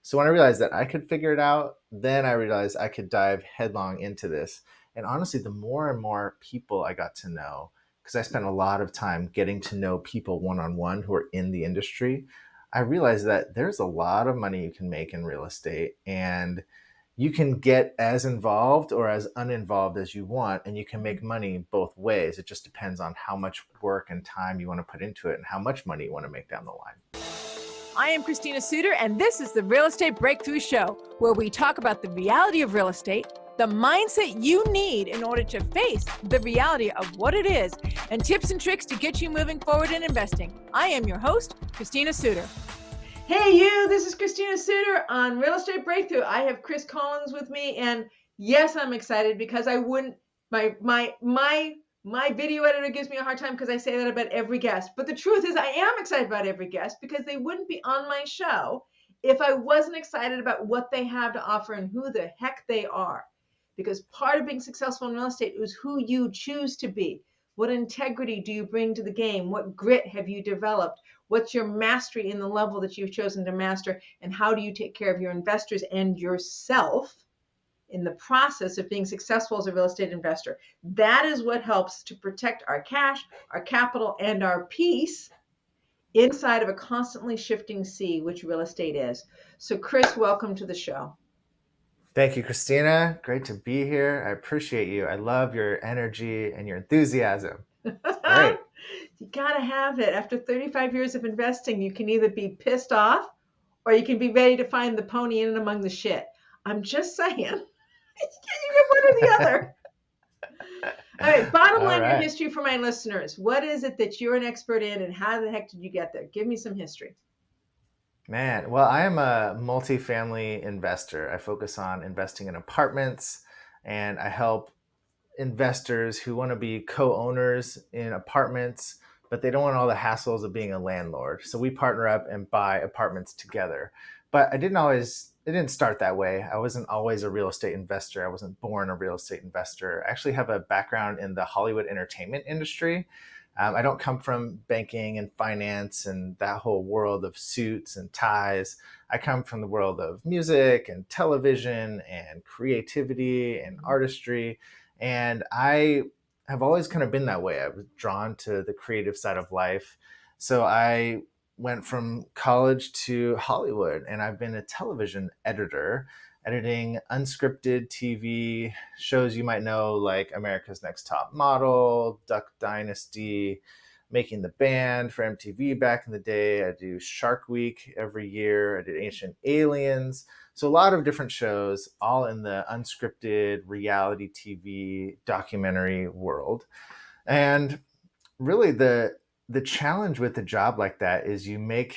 So when I realized that I could figure it out, then I realized I could dive headlong into this. And honestly, the more and more people I got to know, because I spent a lot of time getting to know people one on one who are in the industry, I realized that there's a lot of money you can make in real estate. And you can get as involved or as uninvolved as you want, and you can make money both ways. It just depends on how much work and time you want to put into it and how much money you want to make down the line. I am Christina Suter, and this is the Real Estate Breakthrough Show, where we talk about the reality of real estate, the mindset you need in order to face the reality of what it is, and tips and tricks to get you moving forward in investing. I am your host, Christina Suter. Hey you, this is Christina Suter on Real Estate Breakthrough. I have Chris Collins with me, and yes, I'm excited because I wouldn't, my video editor gives me a hard time because I say that about every guest. But the truth is I am excited about every guest because they wouldn't be on my show if I wasn't excited about what they have to offer and who the heck they are. Because part of being successful in real estate is who you choose to be. What integrity do you bring to the game? What grit have you developed? What's your mastery in the level that you've chosen to master? And how do you take care of your investors and yourself in the process of being successful as a real estate investor? That is what helps to protect our cash, our capital, and our peace inside of a constantly shifting sea, which real estate is. So Chris, welcome to the show. Thank you, Christina. Great to be here. I appreciate you. I love your energy and your enthusiasm. Great. You got to have it. After 35 years of investing, you can either be pissed off or you can be ready to find the pony in and among the shit. I'm just saying. You get one or the other. All right, bottom line, your history for my listeners. What is it that you're an expert in, and how the heck did you get there? Give me some history. Man, well, I am a multifamily investor. I focus on investing in apartments, and I help investors who want to be co-owners in apartments, but they don't want all the hassles of being a landlord. So we partner up and buy apartments together. But it didn't start that way. I wasn't always a real estate investor. I wasn't born a real estate investor. I actually have a background in the Hollywood entertainment industry. I don't come from banking and finance and that whole world of suits and ties. I come from the world of music and television and creativity and artistry. And I have always kind of been that way. I was drawn to the creative side of life. So I went from college to Hollywood, and I've been a television editor, editing unscripted TV shows you might know, like America's Next Top Model, Duck Dynasty, Making the Band for MTV back in the day. I do Shark Week every year. I did Ancient Aliens. So a lot of different shows, all in the unscripted reality TV documentary world. And really the challenge with a job like that is you make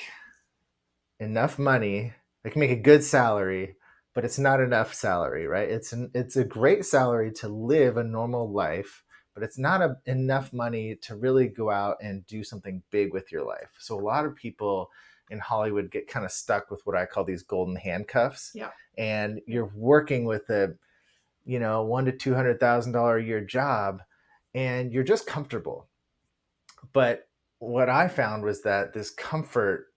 enough money, like make a good salary, but it's not enough salary, right? It's a great salary to live a normal life, but it's not enough money to really go out and do something big with your life. So a lot of people in Hollywood get kind of stuck with what I call these golden handcuffs. Yeah. And you're working with a, $100,000 to $200,000 a year job, and you're just comfortable. But what I found was that this comfort,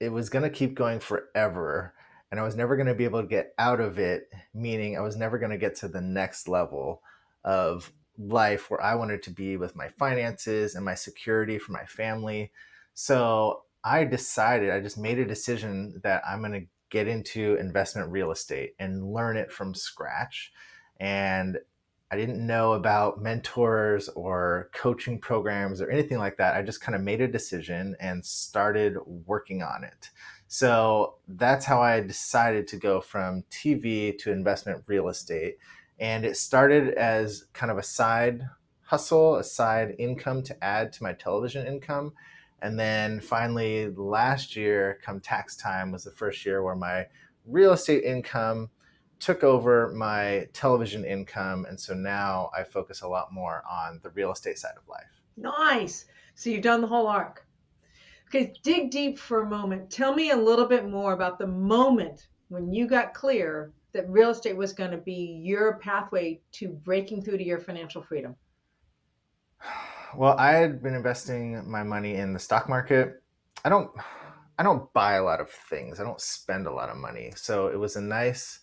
it was going to keep going forever, and I was never going to be able to get out of it, meaning I was never going to get to the next level of life where I wanted to be with my finances and my security for my family. So I just made a decision that I'm going to get into investment real estate and learn it from scratch. And I didn't know about mentors or coaching programs or anything like that. I just kind of made a decision and started working on it. So that's how I decided to go from TV to investment real estate. And it started as kind of a side hustle, a side income to add to my television income. And then finally, last year, come tax time, was the first year where my real estate income took over my television income. And so now I focus a lot more on the real estate side of life. Nice. So you've done the whole arc. Okay, dig deep for a moment. Tell me a little bit more about the moment when you got clear that real estate was going to be your pathway to breaking through to your financial freedom. Well, I had been investing my money in the stock market. I don't I don't buy a lot of things. I don't spend a lot of money. So it was a nice,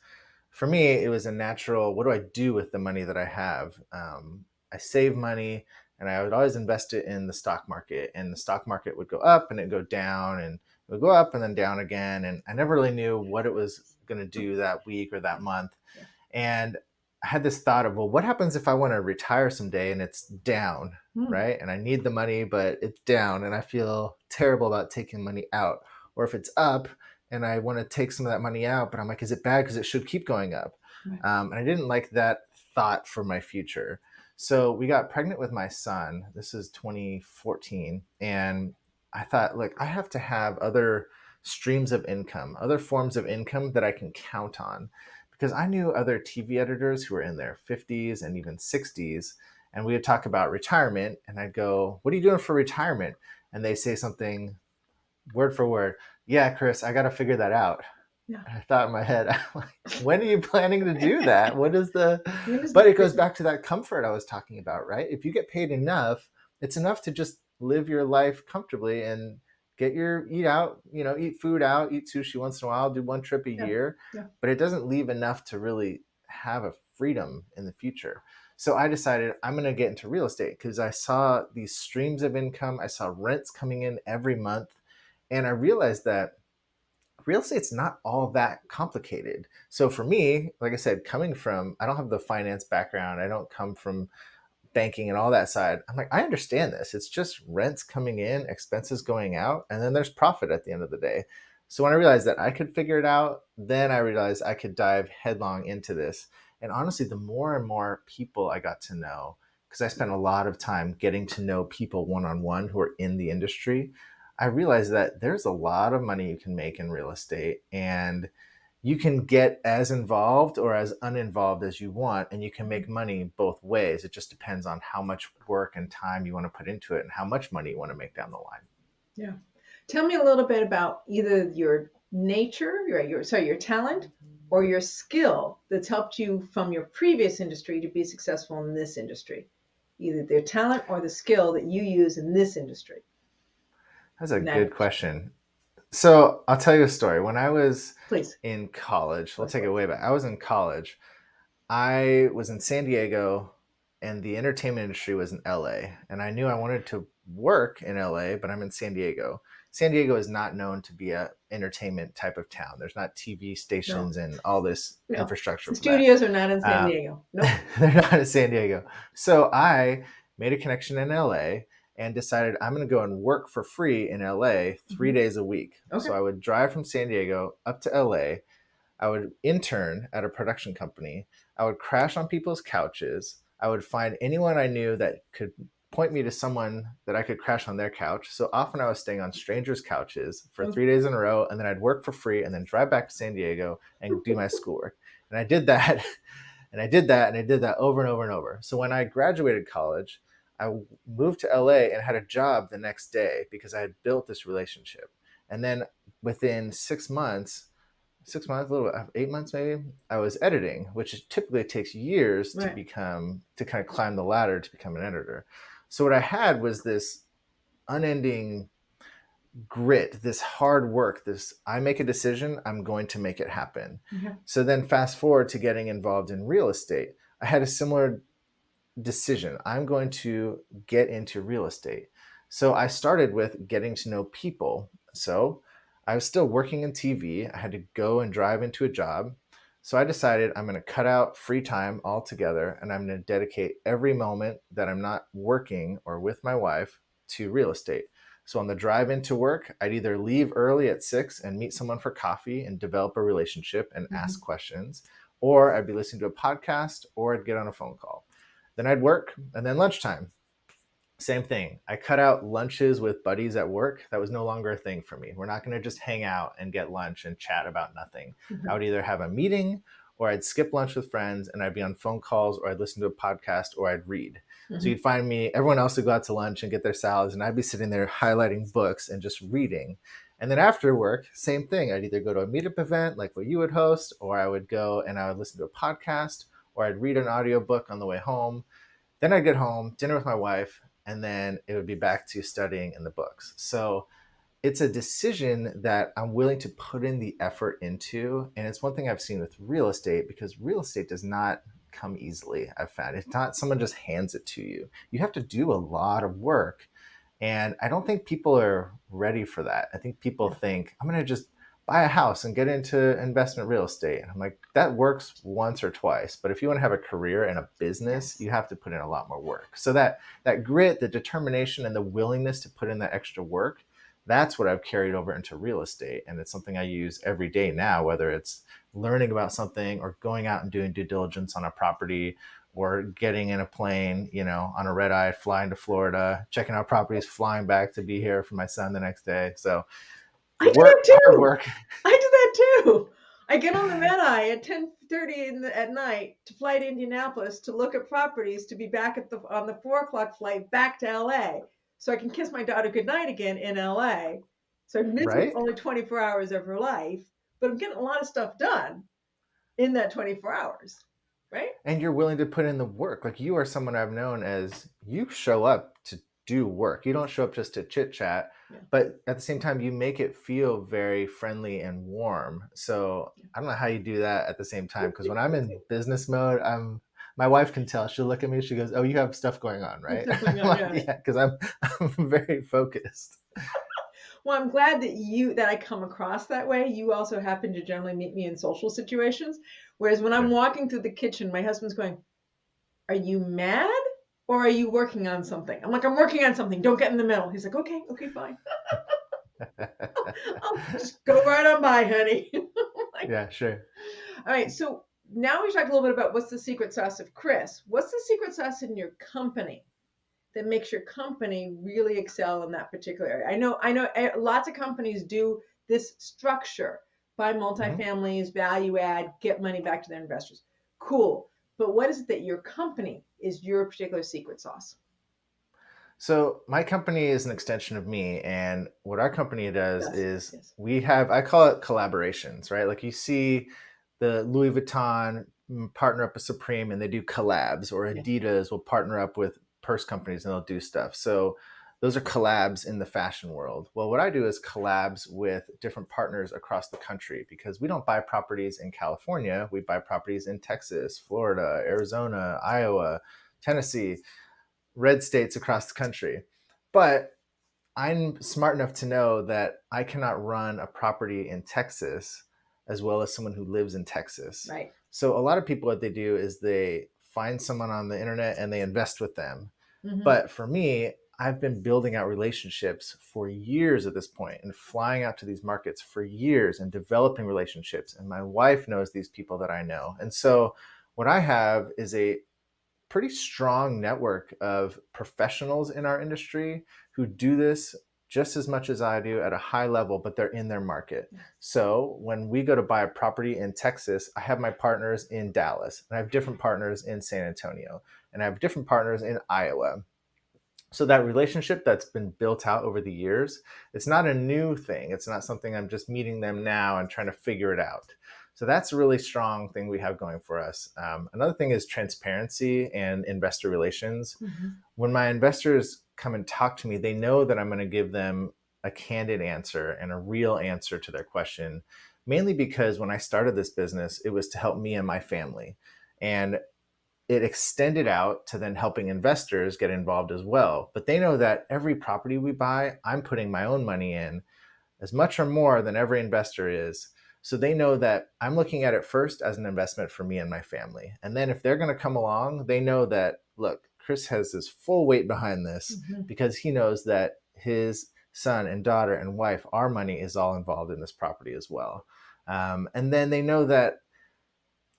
for me, it was a natural, what do I do with the money that I have? I save money and I would always invest it in the stock market, and the stock market would go up and it'd go down and it would go up and then down again. And I never really knew what it was going to do that week or that month. Yeah. And I had this thought of, well, what happens if I want to retire someday and it's down, Hmm. right? And I need the money, but it's down and I feel terrible about taking money out. Or if it's up and I want to take some of that money out, but I'm like, is it bad because it should keep going up? Right. And I didn't like that thought for my future. So we got pregnant with my son. This is 2014. And I thought, look, I have to have other streams of income, other forms of income that I can count on. Because I knew other TV editors who were in their 50s and even 60s. And we would talk about retirement. And I'd go, what are you doing for retirement? And they say something word for word. Yeah, Chris, I got to figure that out. Yeah. I thought in my head, when are you planning to do that? What is the, When does but it goes business? back to that comfort I was talking about, right? If you get paid enough, it's enough to just live your life comfortably and get your eat out, eat food out, eat sushi once in a while, do one trip a Yeah. year, Yeah. but it doesn't leave enough to really have a freedom in the future. So I decided I'm going to get into real estate because I saw these streams of income. I saw rents coming in every month. And I realized that real estate's not all that complicated. So for me, like I said, coming from, I don't have the finance background. I don't come from banking and all that side. I'm like, I understand this. It's just rents coming in, expenses going out, and then there's profit at the end of the day. So when I realized that I could figure it out, then I realized I could dive headlong into this. And honestly, the more and more people I got to know, because I spent a lot of time getting to know people one on one who are in the industry, I realized that there's a lot of money you can make in real estate, and you can get as involved or as uninvolved as you want, and you can make money both ways. It just depends on how much work and time you want to put into it and how much money you want to make down the line. Yeah. Tell me a little bit about either your nature, your talent, or your skill that's helped you from your previous industry to be successful in this industry. Either their talent or the skill that you use in this industry. That's a In that good industry. question. So I'll tell you a story. When I was Please. in college, we'll Let's take it go. way back. I was in college. I was in San Diego, and the entertainment industry was in LA. And I knew I wanted to work in LA, but I'm in San Diego. San Diego is not known to be a entertainment type of town. There's not TV No, stations and all this no. infrastructure The for that. studios are not in San Uh, Diego. Nope. they're not in San Diego. So I made a connection in LA and decided I'm going to go and work for free in LA three Hmm. days a week. Okay. So I would drive from San Diego up to LA. I would intern at a production company. I would crash on people's couches. I would find anyone I knew that could point me to someone that I could crash on their couch. So often I was staying on strangers' couches for Oh, 3 days in a row, and then I'd work for free and then drive back to San Diego and do my schoolwork. And I did that, and I did that, and I did that over and over and over. So when I graduated college, I moved to LA and had a job the next day because I had built this relationship. And then within 6 months, a little 8 months maybe, I was editing, which typically takes years to right. become, to kind of climb the ladder to become an editor. So what I had was this unending grit, this hard work, this I make a decision, I'm going to make it happen. Yeah. So then fast forward to getting involved in real estate. I had a similar decision. I'm going to get into real estate. So I started with getting to know people. So I was still working in TV. I had to go and drive into a job. So I decided I'm going to cut out free time altogether, and I'm going to dedicate every moment that I'm not working or with my wife to real estate. So on the drive into work, I'd either leave early at 6 and meet someone for coffee and develop a relationship and ask Hmm. questions, or I'd be listening to a podcast, or I'd get on a phone call. Then I'd work, and then lunchtime, same thing. I cut out lunches with buddies at work. That was no longer a thing for me. We're not going to just hang out and get lunch and chat about nothing. I would either have a meeting, or I'd skip lunch with friends and I'd be on phone calls, or I'd listen to a podcast, or I'd read. So Hmm. you'd find me, everyone else would go out to lunch and get their salads, and I'd be sitting there highlighting books and just reading. And then after work, same thing. I'd either go to a meetup event like what you would host, or I would go and I would listen to a podcast, or I'd read an audiobook on the way home. Then I'd get home, dinner with my wife, and then it would be back to studying in the books. So it's a decision that I'm willing to put in the effort into. And it's one thing I've seen with real estate, because real estate does not come easily. I've found it's not someone just hands it to you. You have to do a lot of work. And I don't think people are ready for that. I think people Yeah. think, I'm going to just buy a house and get into investment real estate. And I'm like, that works once or twice. But if you want to have a career and a business, Yes. you have to put in a lot more work. So that grit, the determination, and the willingness to put in that extra work, that's what I've carried over into real estate. And it's something I use every day now, whether it's learning about something or going out and doing due diligence on a property, or getting in a plane, on a red eye, flying to Florida, checking out properties, flying back to be here for my son the next day. So I do work, that hard too. work. I do that too. I get on the red eye at 10:30 at night to fly to Indianapolis to look at properties to be back on the 4 o'clock flight back to LA, so I can kiss my daughter goodnight again in LA. So I'm missing Right? only 24 hours of her life, but I'm getting a lot of stuff done in that 24 hours, right? And you're willing to put in the work. Like, you are someone I've known as, you show up to do work. You don't show up just to chit chat, Yeah. but at the same time, you make it feel very friendly and warm. So I don't know how you do that at the same time. Because when I'm in business mode, my wife can tell. She'll look at me. She goes, "Oh, you have stuff going on, There's right?" stuff going I'm on, like, yeah. "Yeah," because I'm very focused. Well, I'm glad that I come across that way. You also happen to generally meet me in social situations, whereas when I'm Sure. walking through the kitchen, my husband's going, "Are you mad or are you working on something?" I'm like, "I'm working on something. Don't get in the middle." He's like, "Okay, okay, fine. I'll just go right on by, honey." Like, Yeah, sure. all right, so now we talked a little bit about what's the secret sauce of Chris. What's the secret sauce in your company that makes your company really excel in that particular area? I know lots of companies do this structure: buy Mhm. multifamilies, value add, get money back to their investors. Cool. But what is it that your company is your particular secret sauce? So my company is an extension of me, and what our company does Yes. is Yes. I call it collaborations, right? Like, you see the Louis Vuitton partner up with Supreme and they do collabs, or Yeah. Adidas will partner up with purse companies and they'll do stuff. So those are collabs in the fashion world. Well, what I do is collabs with different partners across the country, because we don't buy properties in California. We buy properties in Texas, Florida, Arizona, Iowa, Tennessee, red states across the country. But I'm smart enough to know that I cannot run a property in Texas as well as someone who lives in Texas. Right. So a lot of people, what they do is they find someone on the internet and they invest with them. Mm-hmm. But for me, I've been building out relationships for years at this point, and flying out to these markets for years and developing relationships. And my wife knows these people that I know. And so what I have is a pretty strong network of professionals in our industry who do this just as much as I do at a high level, but they're in their market. So when we go to buy a property in Texas, I have my partners in Dallas, and I have different partners in San Antonio, and I have different partners in Iowa. So that relationship that's been built out over the years, it's not a new thing. It's not something I'm just meeting them now and trying to figure it out. So that's a really strong thing we have going for us. Another thing is transparency and investor relations. Mm-hmm. When my investors come and talk to me, they know that I'm going to give them a candid answer and a real answer to their question, mainly because when I started this business, it was to help me and my family. And it extended out to then helping investors get involved as well. But they know that every property we buy, I'm putting my own money in as much or more than every investor is. So they know that I'm looking at it first as an investment for me and my family. And then if they're going to come along, they know that, look, Chris has his full weight behind this, Mm-hmm. because he knows that his son and daughter and wife, our money is all involved in this property as well. And then they know that,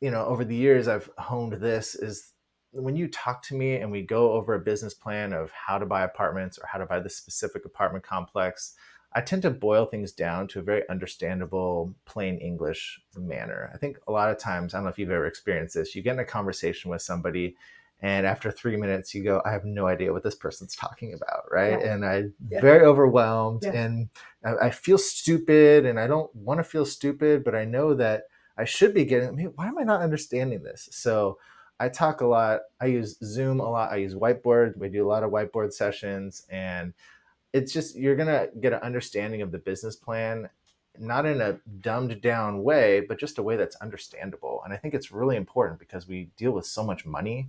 over the years I've honed this, is when you talk to me and we go over a business plan of how to buy apartments or how to buy this specific apartment complex, I tend to boil things down to a very understandable, plain English manner. I think a lot of times, I don't know if you've ever experienced this, you get in a conversation with somebody and after 3 minutes you go, I have no idea what this person's talking about, right? Yeah. And I'm Yeah. very overwhelmed, Yeah. and I feel stupid, and I don't want to feel stupid, but I know that I should be getting, why am I not understanding this? So I talk a lot. I use Zoom a lot. I use whiteboard. We do a lot of whiteboard sessions, and it's just, you're going to get an understanding of the business plan, not in a dumbed down way, but just a way that's understandable. And I think it's really important because we deal with so much money.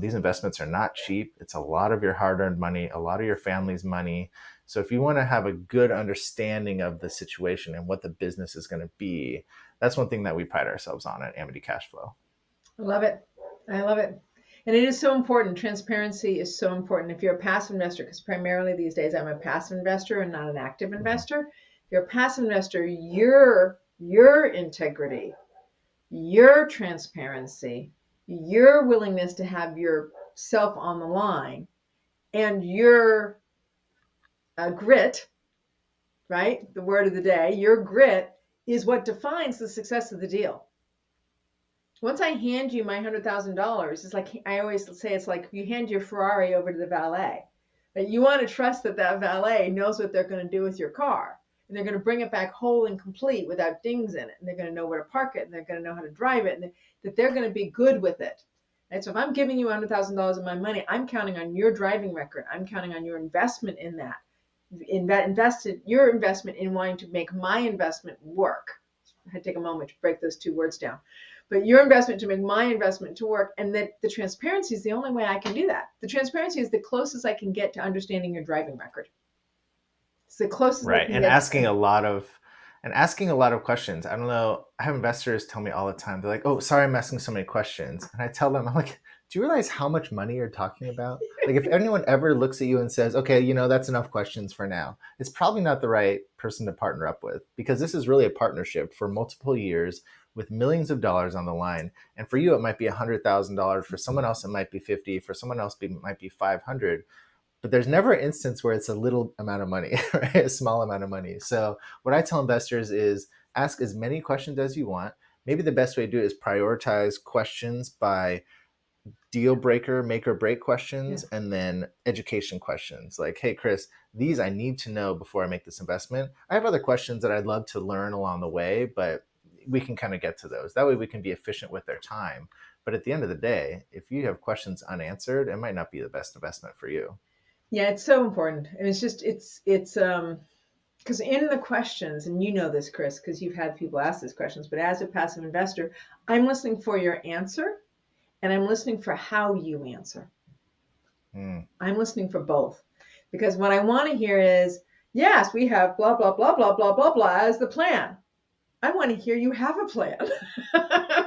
These investments are not cheap. It's a lot of your hard earned money, a lot of your family's money. So if you want to have a good understanding of the situation and what the business is going to be, that's one thing that we pride ourselves on at Amity Cash Flow. I love it. I love it. And it is so important. Transparency is so important. If you're a passive investor, because primarily these days I'm a passive investor and not an active Mm-hmm. investor. If you're a passive investor, your integrity, your transparency, your willingness to have yourself on the line, and your grit, right? The word of the day, your grit is what defines the success of the deal. Once I hand you my $100,000, it's like I always say, it's like you hand your Ferrari over to the valet. That you want to trust that that valet knows what they're going to do with your car, and they're going to bring it back whole and complete without dings in it, and they're going to know where to park it, and they're going to know how to drive it, and that they're going to be good with it. And so if I'm giving you $100,000 of my money, I'm counting on your driving record. I'm counting on your investment in that. Invested your investment in wanting to make my investment work. I had to take a moment to break those two words down. But your investment to make my investment to work, and that the transparency is the only way I can do that. The transparency is the closest I can get to understanding your driving record. It's the closest I Right. can And get. asking a lot of questions. I don't know. I have investors tell me all the time. They're like, "Oh, sorry, I'm asking so many questions." And I tell them, I'm like, "Do you realize how much money you're talking about? Like, if anyone ever looks at you and says, 'Okay, that's enough questions for now,' it's probably not the right person to partner up with, because this is really a partnership for multiple years with millions of dollars on the line. And for you, it might be $100,000. For someone else, it might be 50. For someone else, it might be 500. But there's never an instance where it's a little amount of money, right? A small amount of money. So what I tell investors is ask as many questions as you want. Maybe the best way to do it is prioritize questions by deal breaker, make or break Yeah. questions, and then education questions. Like, hey, Chris, these I need to know before I make this investment. I have other questions that I'd love to learn along the way, but we can kind of get to those. That way we can be efficient with their time. But at the end of the day, if you have questions unanswered, it might not be the best investment for you. Yeah, it's so important. And it's because in the questions, and you know this, Chris, because you've had people ask these questions, but as a passive investor, I'm listening for your answer, and I'm listening for how you answer. Mm, I'm listening for both. Because what I want to hear is, yes, we have blah, blah, blah, blah, blah, blah, blah as the plan. I want to hear you have a plan.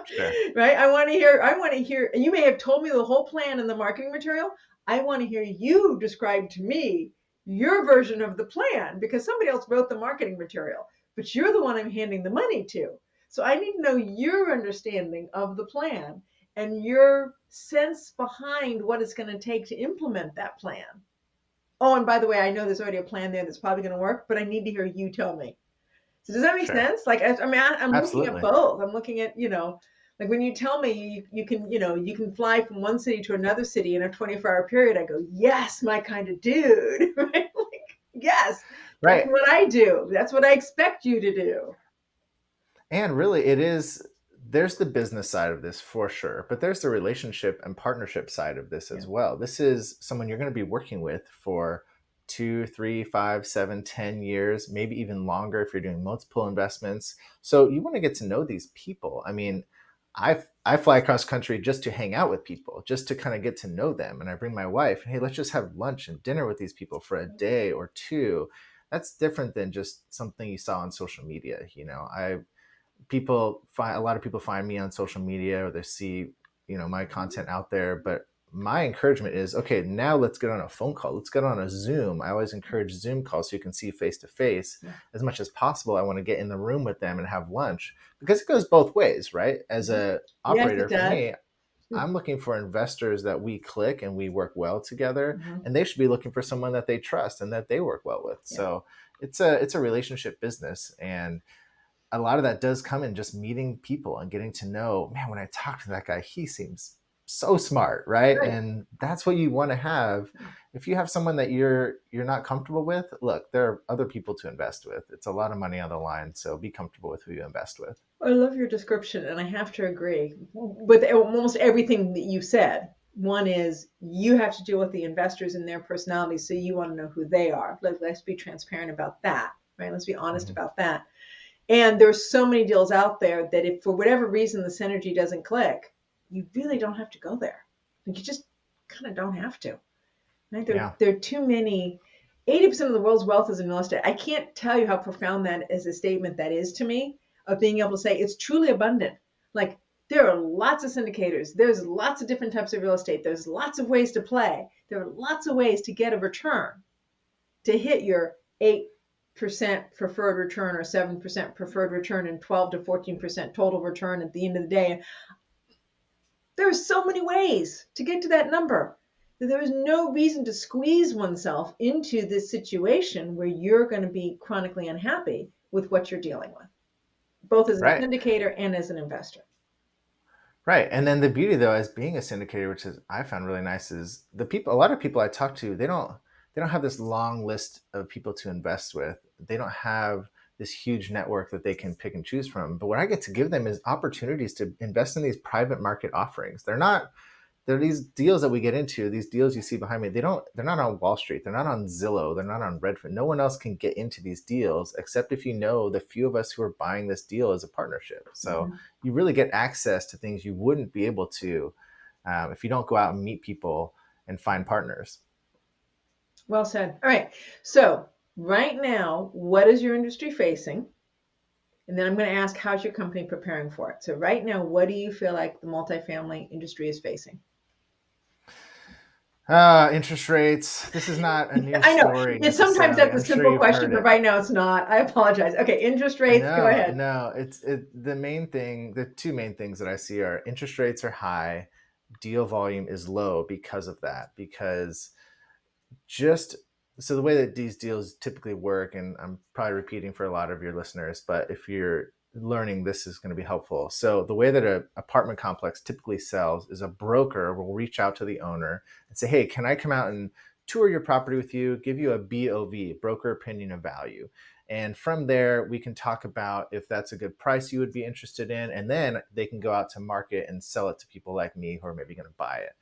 sure. Right? I want to hear, and you may have told me the whole plan in the marketing material. I want to hear you describe to me your version of the plan, because somebody else wrote the marketing material, but you're the one I'm handing the money to. So I need to know your understanding of the plan and your sense behind what it's going to take to implement that plan. Oh, and by the way, I know there's already a plan there that's probably going to work, but I need to hear you tell me. So does that make Sure. sense? Like, I mean, I'm looking at Absolutely. both. I'm looking at, like when you tell me you can, you can fly from one city to another city in a 24-hour period, I go, yes, my kind of dude, right? Like, yes, that's Right. what I do. That's what I expect you to do. And really, it is, there's the business side of this for sure, but there's the relationship and partnership side of this Yeah. as well. This is someone you're going to be working with for 2, 3, 5, 7, 10 years, maybe even longer if you're doing multiple investments. So you want to get to know these people. I mean, I fly across country just to hang out with people, just to kind of get to know them. And I bring my wife, and hey, let's just have lunch and dinner with these people for a day or two. That's different than just something you saw on social media. I people find a lot of people find me on social media, or they see my content out there, but my encouragement is, okay, now let's get on a phone call, let's get on a Zoom. I always encourage Zoom calls so you can see face to face Yeah. as much as possible. I want to get in the room with them and have lunch, because it goes both ways, right? As a Yes, it operator, for does. me, I'm looking for investors that we click and we work well together, Mhm. and they should be looking for someone that they trust and that they work well with. Yeah. So it's a relationship business, and a lot of that does come in just meeting people and getting to know, man, when I talk to that guy, he seems so smart, right? Right. And that's what you want to have. If you have someone that you're not comfortable with, look, there are other people to invest with. It's a lot of money on the line, so be comfortable with who you invest with. I love your description, and I have to agree with almost everything that you said. One is you have to deal with the investors and their personalities, so you want to know who they are. Let's be transparent about that, right? Let's be honest Mhm. about that. And there's so many deals out there that if for whatever reason the synergy doesn't click, you really don't have to go there. Like you just kind of don't have to. Right? Yeah. There are too many. 80% of the world's wealth is in real estate. I can't tell you how profound that is a statement that is to me of being able to say it's truly abundant. Like there are lots of syndicators. There's lots of different types of real estate. There's lots of ways to play. There are lots of ways to get a return to hit your 8% preferred return or 7% preferred return and 12 to 14% total return at the end of the day. There are so many ways to get to that number. There is no reason to squeeze oneself into this situation where you're going to be chronically unhappy with what you're dealing with, both as a Right. syndicator and as an investor. Right. And then the beauty though, as being a syndicator, which is I found really nice, is the people, a lot of people I talk to, they don't have this long list of people to invest with. They don't have this huge network that they can pick and choose from. But what I get to give them is opportunities to invest in these private market offerings. They're these deals that we get into, these deals you see behind me. They're not on Wall Street. They're not on Zillow. They're not on Redfin. No one else can get into these deals except if you know the few of us who are buying this deal as a partnership. So Mhm. you really get access to things you wouldn't be able to if you don't go out and meet people and find partners. Well said. All right. So, right now, what is your industry facing? And then I'm going to ask, how's your company preparing for it? So, right now, what do you feel like the multifamily industry is facing? Interest rates. This is not a new I know. story It's sometimes necessarily. that's a I'm sure simple you've question, heard but it. right now it's not. I apologize. Okay, interest rates, go No, ahead. no. The main thing, the two main things that I see are interest rates are high, deal volume is low because of that. Because just so the way that these deals typically work, and I'm probably repeating for a lot of your listeners, but if you're learning, this is going to be helpful. So the way that an apartment complex typically sells is a broker will reach out to the owner and say, hey, can I come out and tour your property with you, give you a BOV, broker opinion of value. And from there, we can talk about if that's a good price you would be interested in. And then they can go out to market and sell it to people like me who are maybe going to buy it.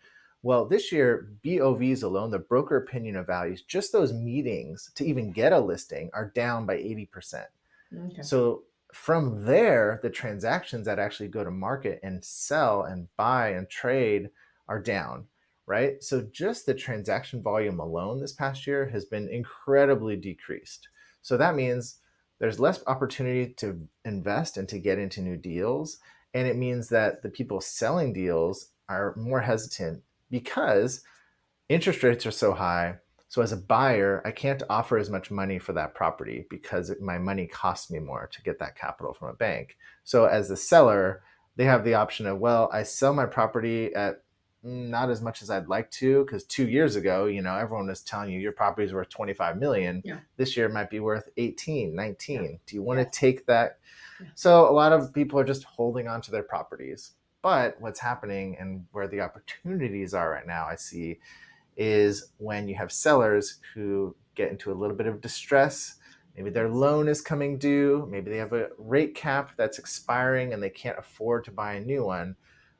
Well, this year, BOVs alone, the broker opinion of values, just those meetings to even get a listing are down by 80%. Okay. So from there, the transactions that actually go to market and sell and buy and trade are down, right? So just the transaction volume alone this past year has been incredibly decreased. So that means there's less opportunity to invest and to get into new deals. And it means that the people selling deals are more hesitant because interest rates are so high. So as a buyer, I can't offer as much money for that property because my money costs me more to get that capital from a bank. So as the seller, they have the option of, well, I sell my property at not as much as I'd like to, because 2 years ago, everyone was telling you your property is worth 25 million. Yeah. This year it might be worth 18, Yeah. 19. Do you want to Yes. take that? Yeah. So a lot of people are just holding on to their properties. But what's happening and where the opportunities are right now, I see is when you have sellers who get into a little bit of distress. Maybe their Yes. loan is coming due. Maybe they have a rate cap that's expiring and they can't afford to buy a new one.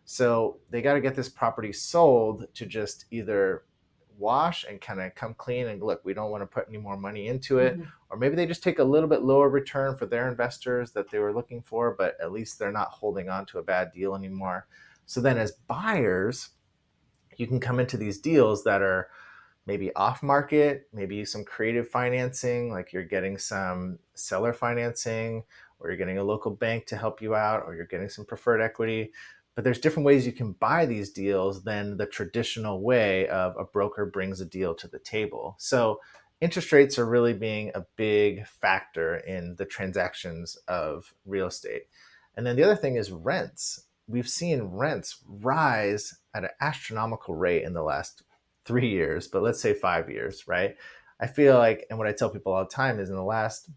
So they got to get this property sold to just either wash and kind of come clean and look, we don't want to put any more money into it. Mhm. Or maybe they just take a little bit lower return for their investors that they were looking for, but at least they're not holding on to a bad deal anymore. So then as buyers, you can come into these deals that are maybe off market, maybe some creative financing, like you're getting some seller financing, or you're getting a local bank to help you out, or you're getting some preferred equity. But there's different ways you can buy these deals than the traditional way of a broker brings a deal to the table. So interest rates are really being a big factor in the transactions of real estate. And then the other thing is rents. We've seen rents rise at an astronomical rate in the last 3 years, but let's say 5 years, right? I feel like, and what I tell people all the time is in the last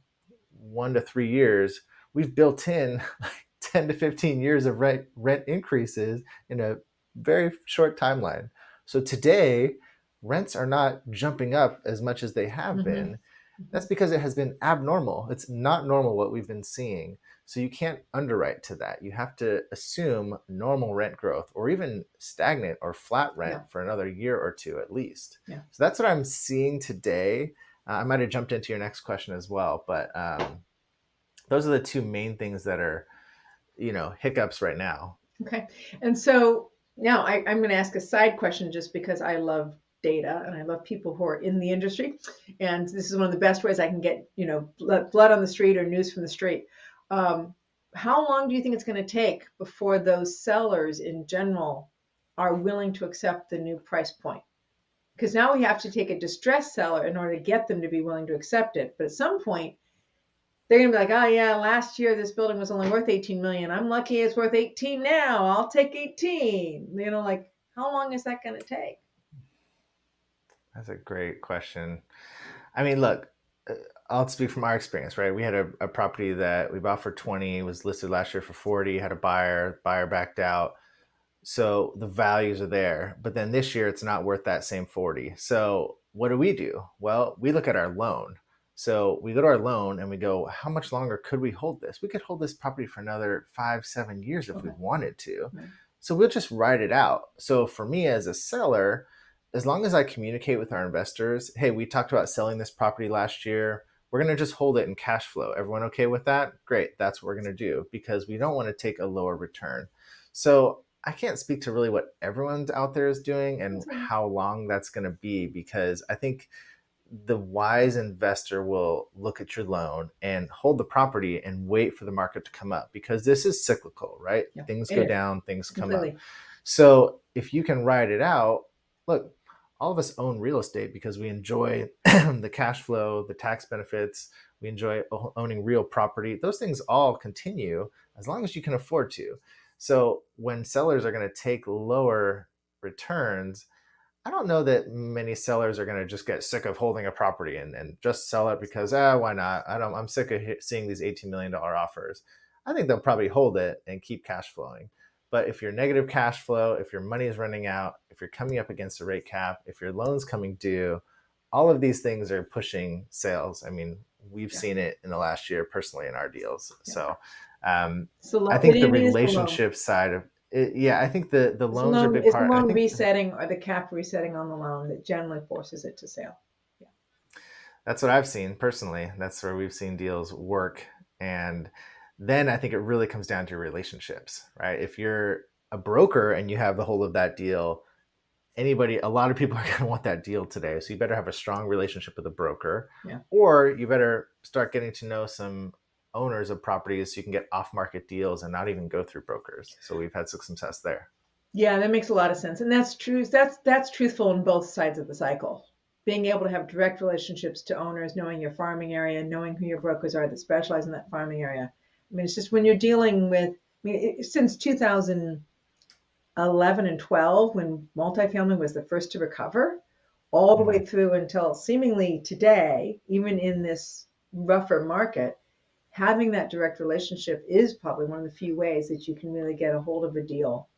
1 to 3 years, we've built in like 10 to 15 years of rent increases in a very short timeline. So today, rents are not jumping up as much as they have Mhm. been. That's Mhm. because it has been abnormal. It's not normal what we've been seeing. So you can't underwrite to that. You have to assume normal rent growth or even stagnant or flat rent Yeah. for another year or two at least. Yeah. So that's what I'm seeing today. I might have jumped into your next question as well, but those are the two main things that are, hiccups right now. Okay. And so now I'm going to ask a side question just because I love data and I love people who are in the industry. And this is one of the best ways I can get, blood on the street or news from the street. Um, how long do you think it's going to take before those sellers in general are willing to accept the new price point? Because now we have to take a distressed seller in order to get them to be willing to accept it. But at some point, they're gonna be like, oh yeah, last year this building was only worth 18 million. I'm lucky it's worth 18 now. I'll take 18. Like how long is that gonna take? That's a great question. I mean, look, uh, I'll speak from our experience, right? We had a property that we bought for 20, was listed last year for 40, had a buyer backed out. So the values are there. But then this year it's not worth that same 40. So what do? Well, we look at our loan. So we go to our loan and we go, how much longer could we hold this? We could hold this property for another 5, 7 years if we Okay. wanted to. Right. So we'll just write it out. So for me as a seller, as long as I communicate with our investors, hey, we talked about selling this property last year. We're going to just hold it in cash flow. Everyone okay with that? Great. That's what we're going to do because we don't want to take a lower return. So I can't speak to really what everyone's out there is doing and how long that's going to be because I think the wise investor will look at your loan and hold the property and wait for the market to come up because this is cyclical, right? Yeah, Things it go is down, things come up. completely. So if you can ride it out, look, all of us own real estate because we enjoy the cash flow, the tax benefits, we enjoy owning real property. Those things all continue as long as you can afford to. So when sellers are going to take lower returns, I don't know that many sellers are going to just get sick of holding a property and just sell it because why not? I'm sick of seeing these $18 million offers. I think they'll probably hold it and keep cash flowing. But if you're negative cash flow, if your money is running out, if you're coming up against a rate cap, if your loan's coming due, all of these things are pushing sales. I mean, we've Yeah. seen it in the last year personally in our deals. Yeah. So I What think do the you mean is the loan? relationship side of it, yeah, I think the Is the loans are a loan big is the part. I loan think resetting or the cap resetting on the loan that generally forces it to sale? Yeah. that's what I've seen personally. That's where we've seen deals work. And then I think it really comes down to relationships, right? If you're a broker and you have the whole of that deal, a lot of people are going to want that deal today. So you better have a strong relationship with a broker, Yeah. or you better start getting to know some owners of properties so you can get off market deals and not even go through brokers. So we've had some success there. Yeah, that makes a lot of sense. And that's true. That's truthful on both sides of the cycle. Being able to have direct relationships to owners, knowing your farming area, knowing who your brokers are that specialize in that farming area. I mean, it's just when you're dealing with, since 2011 and 12, when multifamily was the first to recover, all the way Mhm. through until seemingly today, even in this rougher market, having that direct relationship is probably one of the few ways that you can really get a hold of a deal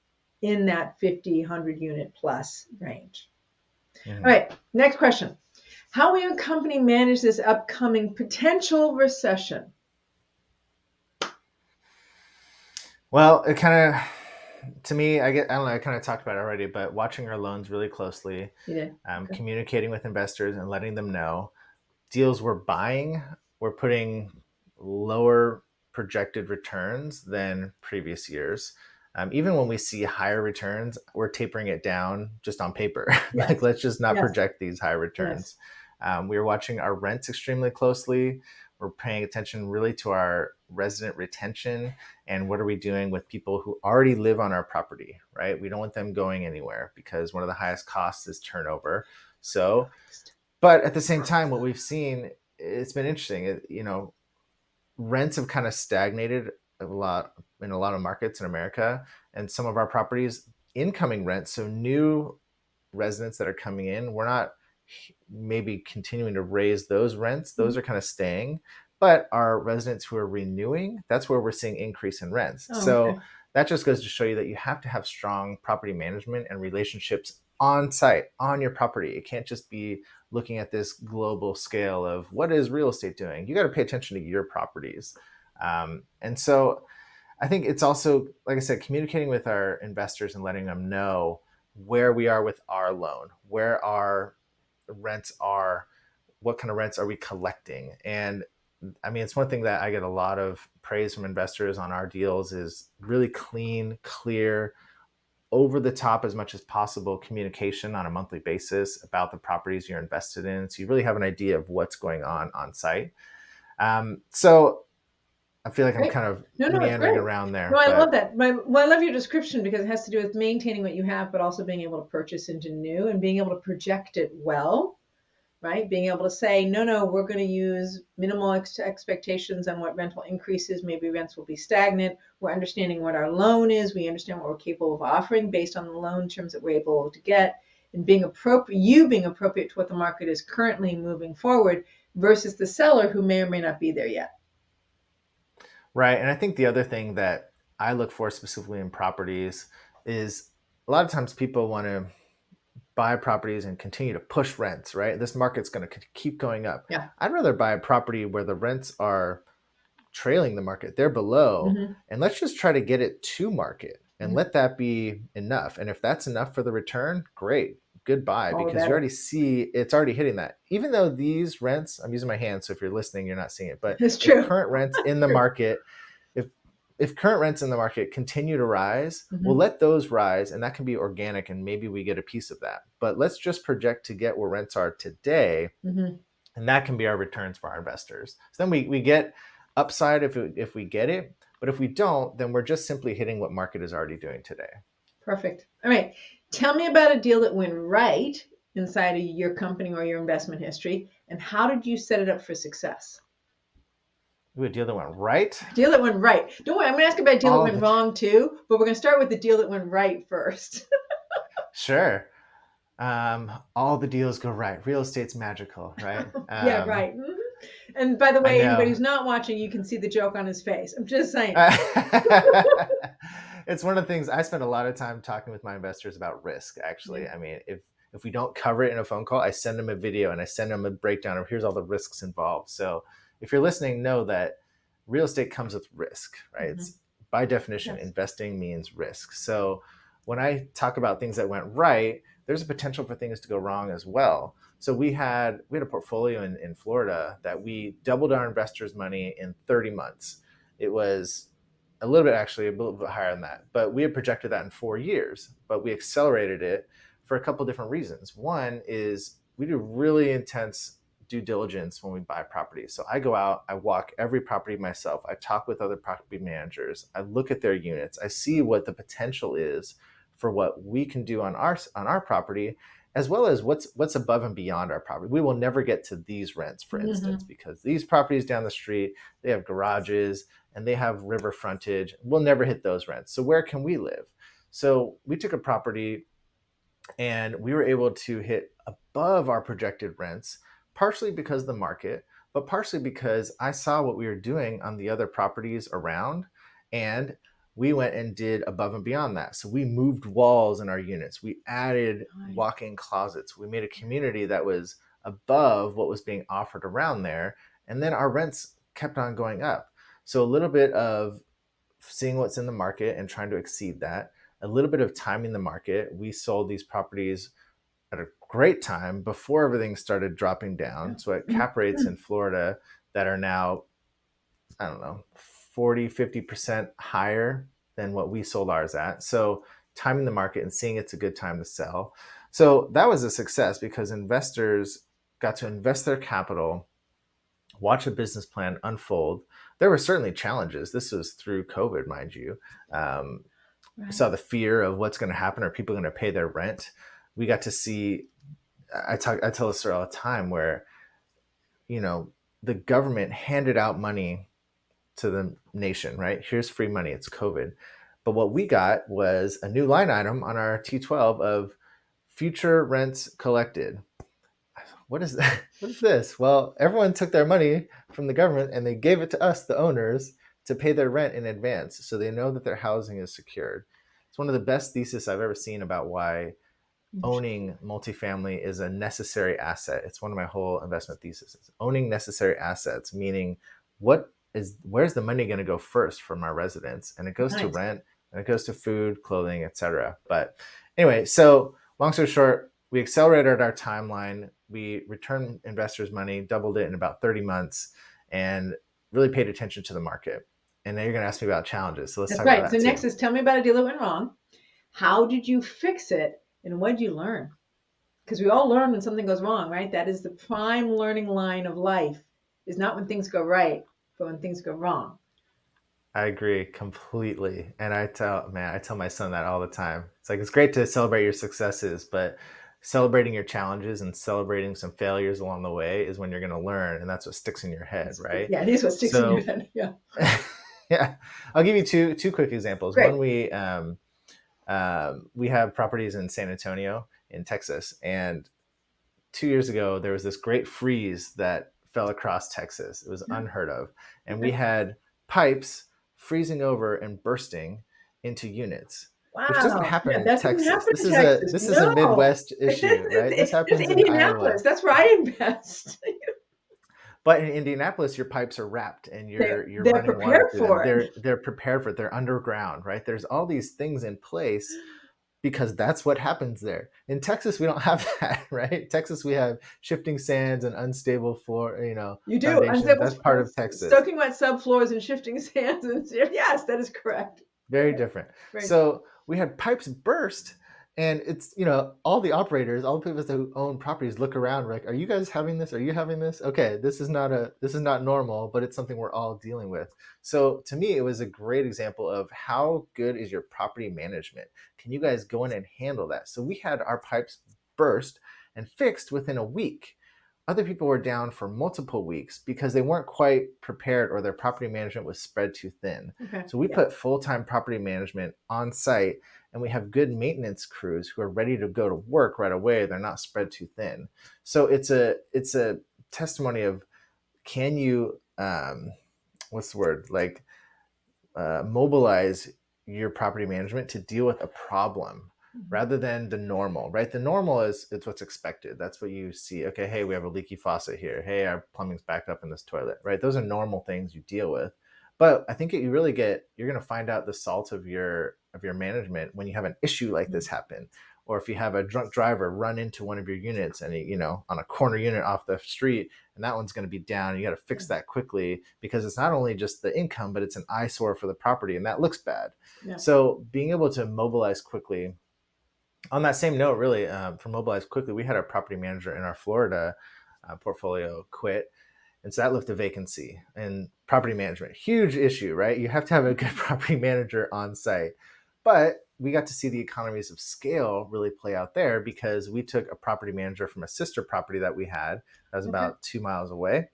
in that 50, 100 unit plus range. All Mhm. right, next question. How will your company manage this upcoming potential recession? Well, it kind of, to me, I don't know, I kind of talked about it already, but watching our loans really closely, You did? Okay. communicating with investors and letting them know deals we're buying, we're putting lower projected returns than previous years. Even when we see higher returns, we're tapering it down just on paper. Like, Yes. let's just not Yes. project these high Yes. returns. We're watching our rents extremely closely. We're paying attention really to our resident retention and what are we doing with people who already live on our property, right? We don't want them going anywhere because one of the highest costs is turnover. So, but at the same time, what we've seen, it's been interesting. Rents have kind of stagnated a lot in a lot of markets in America, and some of our properties, incoming rents, so new residents that are coming in, we're not maybe continuing to raise those rents. Those Mhm. are kind of staying. But our residents who are renewing, that's where we're seeing increase in rents. Oh, So okay. that just goes to show you that you have to have strong property management and relationships on site, on your property. It can't just be looking at this global scale of what is real estate doing. You got to pay attention to your properties. And so I think it's also, like I said, communicating with our investors and letting them know where we are with our loan, where our rents are, what kind of rents are we collecting. And I mean, it's one thing that I get a lot of praise from investors on our deals is really clean, clear, over the top as much as possible communication on a monthly basis about the properties you're invested in. So you really have an idea of what's going on site. So I feel like I'm Great. kind of No, no, it's meandering great. around No, there, I love but that. Well, I love your description because it has to do with maintaining what you have, but also being able to purchase into new and being able to project it well, right? Being able to say, no, no, we're going to use minimal expectations on what rental increases. Maybe rents will be stagnant. We're understanding what our loan is. We understand what we're capable of offering based on the loan terms that we're able to get, and being appropriate, you being appropriate to what the market is currently moving forward versus the seller who may or may not be there yet. right. And I think the other thing that I look for specifically in properties is a lot of times people want to buy properties and continue to push rents, right? This market's going to keep going up. Yeah. I'd rather buy a property where the rents are trailing the market, they're below, Mm-hmm. and let's just try to get it to market and Mm-hmm. let that be enough. And if that's enough for the return, great, goodbye, All the because you better. already see it's already hitting that. Even though these rents, I'm using my hands, so if you're listening, you're not seeing it, but It's if true. current rents in the True. market, if if current rents in the market continue to rise, we'll Mm-hmm. let those rise, and that can be organic, and maybe we get a piece of that. But let's just project to get where rents are today, Mm-hmm. and that can be our returns for our investors. So then we get upside if we get it, but if we don't, then we're just simply hitting what market is already doing today. Perfect. All right. Tell me about a deal that went right inside of your company or your investment history, and how did you set it up for success? Ooh, a deal that went right A deal that went right. Don't worry, I'm going to ask about a deal that all went the wrong too, but we're going to start with the deal that went right first. sure. All the deals go right. Real estate's magical, right? Yeah, right. Mhm. And by the I way, anybody know. who's not watching, you can see the joke on his face. I'm just saying. It's one of the things I spend a lot of time talking with my investors about risk. Yeah. Actually, I mean, if we don't cover it in a phone call, I send them a video and I send them a breakdown of here's all the risks involved. So if you're listening, know that real estate comes with risk, right? Hmm. It's by definition, Yes. investing means risk. So when I talk about things that went right, there's a potential for things to go wrong as well. So we had a portfolio in Florida that we doubled our investors' money in 30 months. It was a little bit, actually a little bit higher than that, but we had projected that in 4 years, but we accelerated it for a couple different reasons. One is we do really intense due diligence when we buy properties. So I go out, I walk every property myself, I talk with other property managers, I look at their units, I see what the potential is for what we can do on our property, as well as what's above and beyond our property. We will never get to these rents, for instance, Hmm. because these properties down the street, they have garages and they have river frontage. We'll never hit those rents. So where can we live? So we took a property and we were able to hit above our projected rents, partially because of the market, but partially because I saw what we were doing on the other properties around, and we went and did above and beyond that. So we moved walls in our units, we added Nice. walk-in closets, we made a community that was above what was being offered around there, and then our rents kept on going up. So a little bit of seeing what's in the market and trying to exceed that, a little bit of timing the market. We sold these properties at a great time before everything started dropping Yeah. down. So at cap rates Mhm. in Florida that are now, I don't know, 40, 50% higher than what we sold ours at. So timing the market and seeing it's a good time to sell. So that was a success because investors got to invest their capital, watch a business plan unfold. There were certainly challenges. This was through COVID, mind you. Um, we Right. saw the fear of what's going to happen. Are people going to pay their rent? We got to see. I tell this story all the time where you know the government handed out money to the nation. Right, here's free money. It's COVID, but what we got was a new line item on our T12 of future rents collected. What is that? What is this? Well, everyone took their money from the government and they gave it to us, the owners, to pay their rent in advance so they know that their housing is secured. It's one of the best theses I've ever seen about why owning multifamily is a necessary asset. It's one of my whole investment theses. Owning necessary assets, meaning what is where's the money going to go first from our residents? And it goes to Nice. rent, and it goes to food, clothing, etc. But anyway, so long story short, we accelerated our timeline. We returned investors money, doubled it in about 30 months, and really paid attention to the market. And now you're going to ask me about challenges. So let's That's talk about right. So that next too. is tell me about a deal that went wrong. How did you fix it? And what did you learn? Because we all learn when something goes wrong, right? That is the prime learning line of life, is not when things go right, but when things go wrong. I agree completely. And I tell my son that all the time. It's like, it's great to celebrate your successes, but celebrating your challenges and celebrating some failures along the way is when you're going to learn. And that's what sticks in your head, right? Yeah, it is what sticks in your So, head. Yeah. yeah, I'll give you two quick examples. Great. One, we have properties in San Antonio in Texas, and 2 years ago there was this great freeze that fell across Texas. It was Yeah. unheard of, and we Okay. had pipes freezing over and bursting into units, which doesn't Wow. happen Yeah, in that doesn't Texas. happen This in is a Texas. this is a No. Midwest issue, right? This That's happens in Indianapolis. Iowa. That's where I invest. But in Indianapolis, your pipes are wrapped and They you're they're running water prepared through them. for it. They're prepared for it. They're underground, right? There's all these things in place because that's what happens there. In Texas, we don't have that, right? Texas, we have shifting sands and unstable floor, You do foundations. unstable That's part of Texas. soaking wet subfloors and shifting sands. And yes, that is correct. Very different. Right. So we had pipes burst, and it's all the operators, all the people who own properties look around like, are you guys having this? Are you having this? Okay, this is not normal, but it's something we're all dealing with. So to me, it was a great example of how good is your property management. Can you guys go in and handle that? So we had our pipes burst and fixed within a week. Other people were down for multiple weeks because they weren't quite prepared or their property management was spread too thin. Okay. So we Yeah. put full-time property management on site, and we have good maintenance crews who are ready to go to work right away. They're not spread too thin. So it's a testimony of, can you what's the word, like, mobilize your property management to deal with a problem Mhm. rather than the normal, right? The normal is it's what's expected. That's what you see. Okay, hey, we have a leaky faucet here. Hey, our plumbing's backed up in this toilet, right? Those are normal things you deal with. But I think you're going to find out the salt of your management when you have an issue like this happen, or if you have a drunk driver run into one of your units and on a corner unit off the street, and that one's going to be down. You got to fix that quickly because it's not only just the income, but it's an eyesore for the property, and that looks bad. Yeah. So being able to mobilize quickly. On that same note, really, for mobilize quickly, we had our property manager in our Florida portfolio quit, and so that left a vacancy. And property management, huge issue, right? You have to have a good property manager on site. But we got to see the economies of scale really play out there because we took a property manager from a sister property that we had that was Okay. about 2 miles away.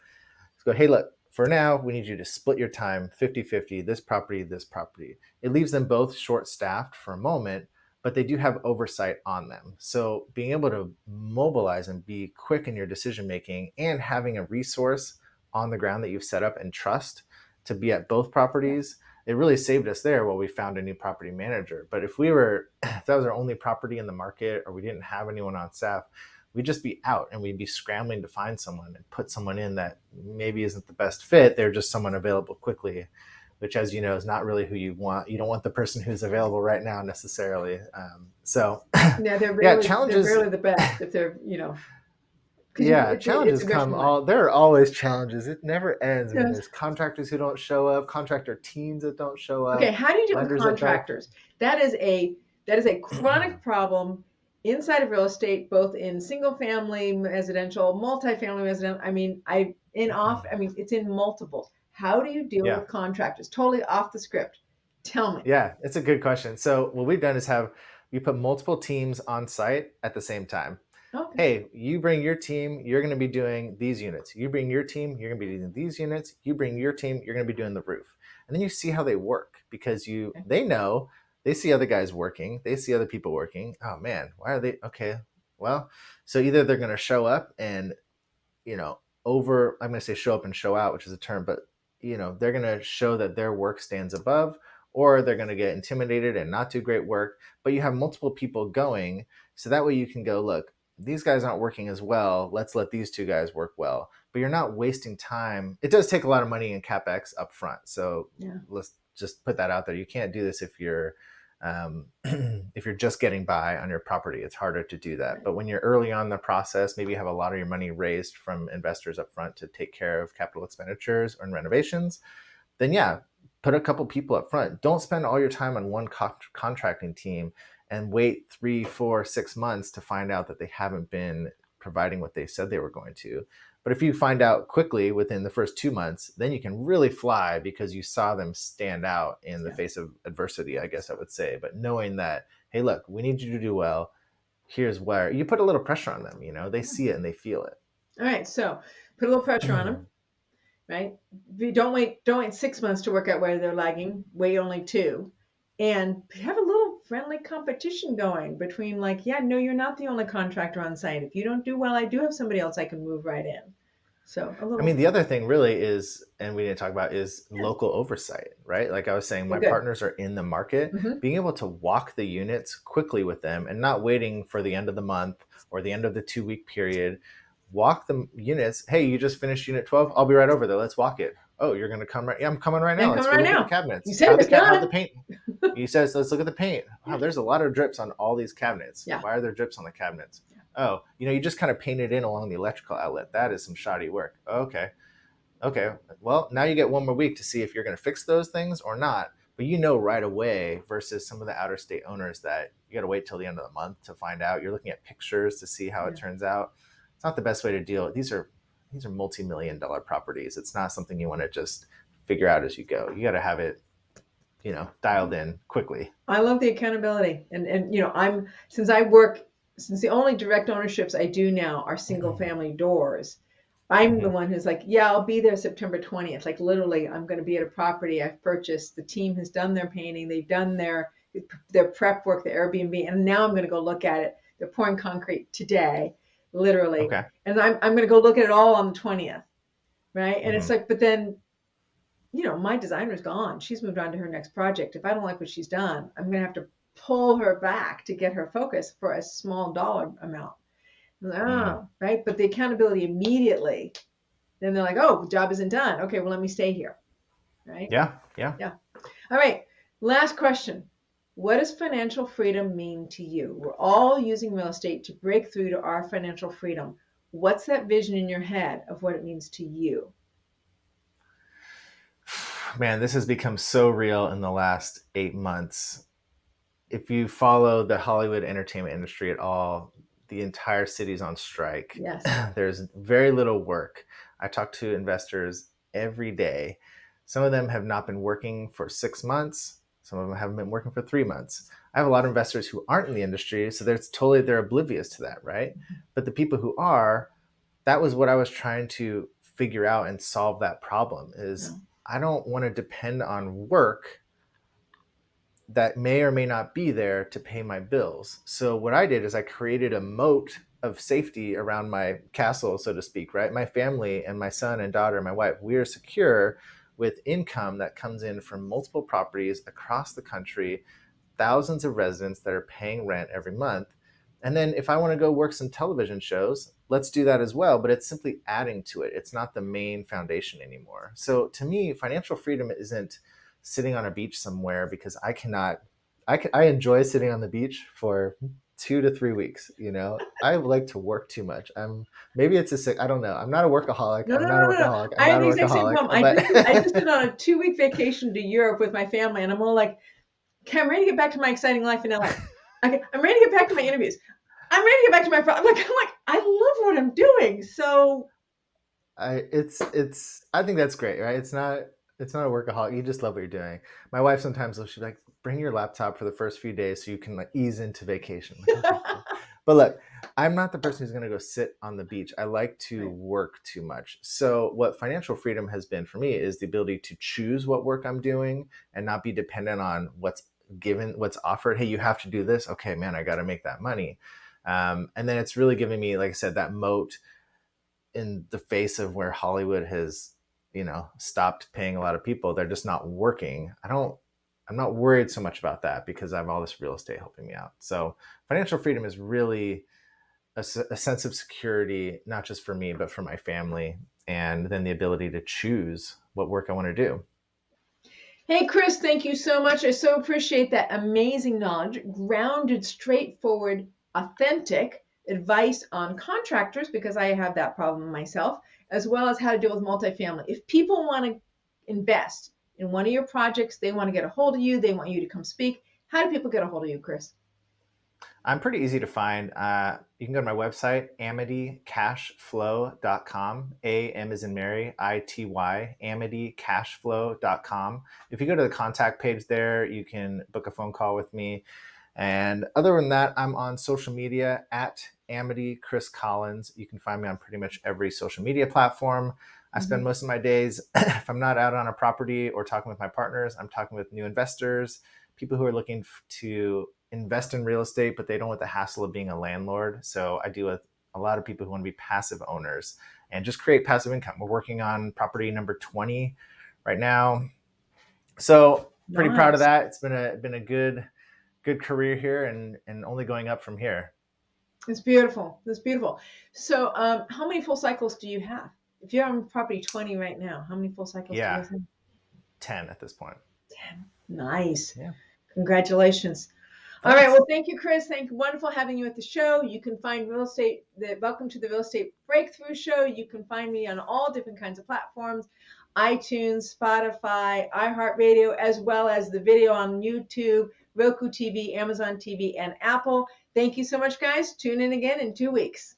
Let's go, hey, look, for now, we need you to split your time 50-50, this property, this property. It leaves them both short staffed for a moment, but they do have oversight on them. So being able to mobilize and be quick in your decision making and having a resource on the ground that you've set up and trust to be at both Yeah. properties, it really saved us there while we found a new property manager. But if that was our only property in the market or we didn't have anyone on staff, we'd just be out and we'd be scrambling to find someone and put someone in that maybe isn't the best fit. They're just someone available quickly, which, as you know, is not really who you want. You don't want the person who's available right now necessarily. So, Yeah, yeah, they're challenges. rarely the best if they're because Yeah, it's challenges a risk come from life. all. There are always challenges. It never ends. I mean, Yes. there's contractors who don't show up, contractor teams that don't show Okay, up, how do you deal with lenders that don't. contractors? That is a chronic problem inside of real estate, both in single family residential, multifamily residential. I mean, it's in multiples. How do you deal Yeah. with contractors? Totally off the script. Tell me. Yeah, it's a good question. So what we've done is we put multiple teams on site at the same time. Okay. Hey, you bring your team, you're going to be doing these units. You bring your team, you're going to be doing these units. You bring your team, you're going to be doing the roof. And then you see how they work because Okay. they know, they see other guys working, they see other people working. Oh man, why are they okay? Well, so either they're going to show up and you know, I'm going to say show up and show out, which is a term, but they're going to show that their work stands above, or they're going to get intimidated and not do great work. But you have multiple people going, so that way you can go, look, these guys aren't working as well. Let's let these two guys work well. But you're not wasting time. It does take a lot of money in capex up front. So Yeah. let's just put that out there. You can't do this if you're if you're just getting by on your property. It's harder to do that. Right. But when you're early on in the process, maybe you have a lot of your money raised from investors up front to take care of capital expenditures and renovations, then yeah, put a couple people up front. Don't spend all your time on one contracting team and wait 3, 4, 6 months to find out that they haven't been providing what they said they were going to. But if you find out quickly within the first 2 months, then you can really fly because you saw them stand out in the Yeah. face of adversity, I guess I would say. But knowing that, hey, look, we need you to do well. Here's where you put a little pressure on them. They see it and they feel it. All right. So put a little pressure on them, right? Don't wait 6 months to work out where they're lagging. Wait only 2, and have a little friendly competition going between, like, yeah, no, you're not the only contractor on site. If you don't do well, I do have somebody else I can move right in. So a I little. mean, the other thing really is, and we didn't talk about, is Yeah. local oversight, right? Like I was saying, Okay, my good. partners are in the market, Hmm. being able to walk the units quickly with them and not waiting for the end of the month or the end of the 2 week period. Walk the units. Hey, you just finished unit 12. I'll be right over there. Let's walk it. Oh, you're going to come right. Yeah, I'm coming right Yeah, now. I'm Let's coming go right look at the now. You cabinets. said it was How'd the done. paint? He says, let's look at the paint. Wow, there's a lot of drips on all these cabinets. Yeah. Why are there drips on the cabinets? Yeah. Oh, you just kind of painted in along the electrical outlet. That is some shoddy work. Okay. Okay, well, now you get one more week to see if you're going to fix those things or not. But right away versus some of the outer state owners that you got to wait till the end of the month to find out. You're looking at pictures to see how it Yeah. turns out. It's not the best way to deal. These are multi-million-dollar properties. It's not something you want to just figure out as you go. You got to have it, dialed in quickly. I love the accountability, and since the only direct ownerships I do now are single Mm-hmm. family doors. I'm the Mm-hmm. one who's like, yeah, I'll be there September 20th. Like, literally, I'm going to be at a property I've purchased. The team has done their painting, they've done their prep work, the Airbnb, and now I'm going to go look at it. They're pouring concrete today, literally, Okay. and I'm going to go look at it all on the 20th, right? And it's Mm-hmm. like, but then my designer's gone. She's moved on to her next project. If I don't like what she's done, I'm going to have to pull her back to get her focus for a small dollar amount. Mm-hmm. Right. But the accountability immediately, then they're like, oh, the job isn't done. Okay, well, let me stay here. Right. Yeah. Yeah. Yeah. All right. Last question. What does financial freedom mean to you? We're all using real estate to break through to our financial freedom. What's that vision in your head of what it means to you? Man, this has become so real in the last 8 months. If you follow the Hollywood entertainment industry at all, the entire city's on strike. Yes. There's very little work. I talk to investors every day. Some of them have not been working for 6 months. Some of them haven't been working for 3 months. I have a lot of investors who aren't in the industry, so they're oblivious to that, right? But the people who are, that was what I was trying to figure out and solve that problem Yeah. is I don't want to depend on work that may or may not be there to pay my bills. So what I did is I created a moat of safety around my castle, so to speak, right? My family and my son and daughter and my wife, we are secure with income that comes in from multiple properties across the country, thousands of residents that are paying rent every month. And then if I want to go work some television shows, let's do that as well. But it's simply adding to it. It's not the main foundation anymore. So to me, financial freedom isn't sitting on a beach somewhere because I cannot. I enjoy sitting on the beach for 2 to 3 weeks. I like to work too much. Maybe it's a sick. I don't know. I'm not a workaholic. No, I'm no, not a no, no, no. workaholic. I'm I have not a the exact same workaholic. problem. I just But went on a 2 week vacation to Europe with my family, and I'm all like, okay, I'm ready to get back to my exciting life in LA. Okay, I'm ready to get back to my interviews. I'm ready to get back to my. I love what I'm doing. So I think that's great, right? It's not a workaholic. You just love what you're doing. My wife sometimes she's like, bring your laptop for the first few days so you can like ease into vacation. I'm like, okay, cool. But look, I'm not the person who's going to go sit on the beach. I like to right. work too much. So what financial freedom has been for me is the ability to choose what work I'm doing and not be dependent on what's given, what's offered. Hey, you have to do this. Okay, man, I got to make that money. And then it's really giving me, like I said, that moat in the face of where Hollywood has, stopped paying a lot of people. They're just not working. I'm not worried so much about that because I have all this real estate helping me out. So financial freedom is really a sense of security, not just for me, but for my family, and then the ability to choose what work I want to do. Hey, Chris, thank you so much. I so appreciate that amazing knowledge, grounded, straightforward, authentic advice on contractors, because I have that problem myself, as well as how to deal with multifamily. If people want to invest in one of your projects, they want to get a hold of you, they want you to come speak, how do people get a hold of you, Chris? I'm pretty easy to find. You can go to my website, amitycashflow.com. A-M is in Mary, I-T-Y, amitycashflow.com. If you go to the contact page there, you can book a phone call with me. And other than that, I'm on social media at Amity Chris Collins. You can find me on pretty much every social media platform. I spend Mhm. most of my days, if I'm not out on a property or talking with my partners, I'm talking with new investors, people who are looking to invest in real estate, but they don't want the hassle of being a landlord. So I deal with a lot of people who want to be passive owners and just create passive income. We're working on property number 20 right now. So pretty proud of Nice. that. It's been a good career here, and only going up from here. It's beautiful. It's beautiful. So, how many full cycles do you have? If you're on property 20 right now, how many full cycles do you Yeah, guys have? 10 at this point. 10. Nice. Yeah, Congratulations. All right. thanks. Well, thank you, Chris. Thank you. Wonderful having you at the show. You can find real estate, welcome to the Real Estate Breakthrough Show. You can find me on all different kinds of platforms, iTunes, Spotify, iHeartRadio, as well as the video on YouTube, Roku TV, Amazon TV, and Apple. Thank you so much, guys. Tune in again in 2 weeks.